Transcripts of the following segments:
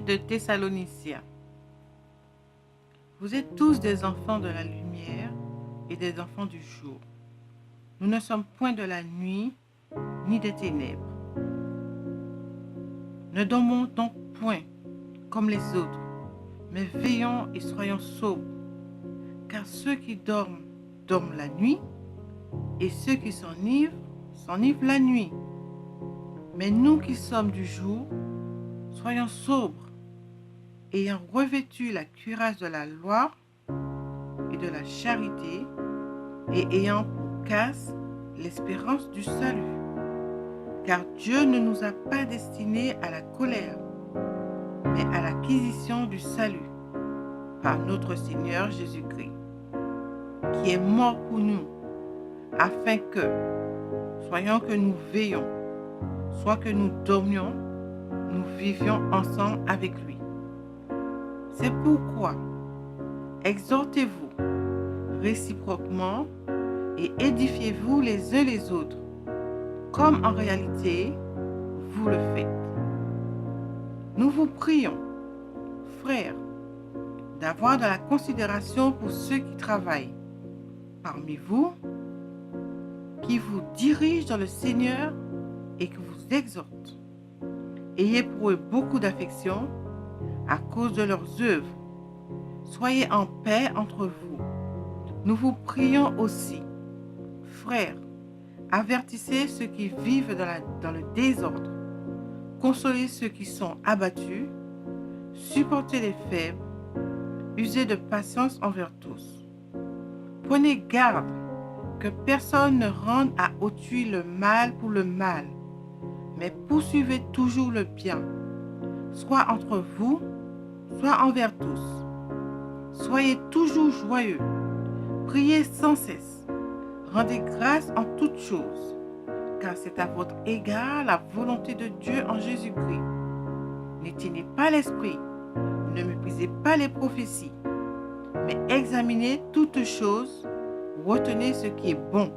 de Thessaloniciens. Vous êtes tous des enfants de la lumière et des enfants du jour. Nous ne sommes point de la nuit ni des ténèbres. Ne dormons donc point comme les autres, mais veillons et soyons sobres, car ceux qui dorment, dorment la nuit, et ceux qui s'enivrent, s'enivrent la nuit. Mais nous qui sommes du jour, soyons sobres, ayant revêtu la cuirasse de la loi et de la charité, et ayant pour casque l'espérance du salut. Car Dieu ne nous a pas destinés à la colère, mais à l'acquisition du salut, par notre Seigneur Jésus-Christ, qui est mort pour nous, afin que, soyons que nous veillons, soit que nous dormions, nous vivions ensemble avec lui. C'est pourquoi, exhortez-vous réciproquement et édifiez-vous les uns les autres, comme en réalité vous le faites. Nous vous prions, frères, d'avoir de la considération pour ceux qui travaillent parmi vous, qui vous dirigent dans le Seigneur et qui vous exhortent. Ayez pour eux beaucoup d'affection à cause de leurs œuvres. Soyez en paix entre vous. Nous vous prions aussi, frères, avertissez ceux qui vivent dans le désordre, consolez ceux qui sont abattus, supportez les faibles, usez de patience envers tous. Prenez garde que personne ne rende à autrui le mal pour le mal, mais poursuivez toujours le bien, soit entre vous, soit envers tous. Soyez toujours joyeux, priez sans cesse, rendez grâce en toutes choses, car c'est à votre égard la volonté de Dieu en Jésus-Christ. N'éteignez pas l'esprit, ne méprisez pas les prophéties, mais examinez toutes choses, retenez ce qui est bon.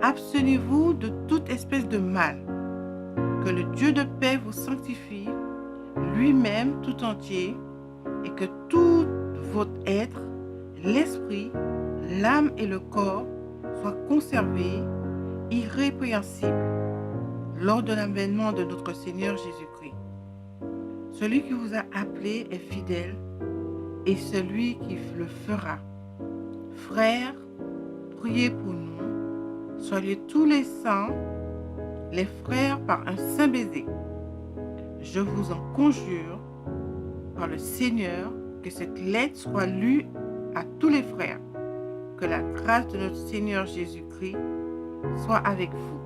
Abstenez-vous de toute espèce de mal. Que le Dieu de paix vous sanctifie, lui-même tout entier, et que tout votre être, l'esprit, l'âme et le corps soient conservés irrépréhensibles lors de l'avènement de notre Seigneur Jésus-Christ. Celui qui vous a appelé est fidèle et celui qui le fera. Frères, priez pour nous, soyez tous les saints, les frères par un saint baiser. Je vous en conjure par le Seigneur que cette lettre soit lue à tous les frères. Que la grâce de notre Seigneur Jésus-Christ soit avec vous.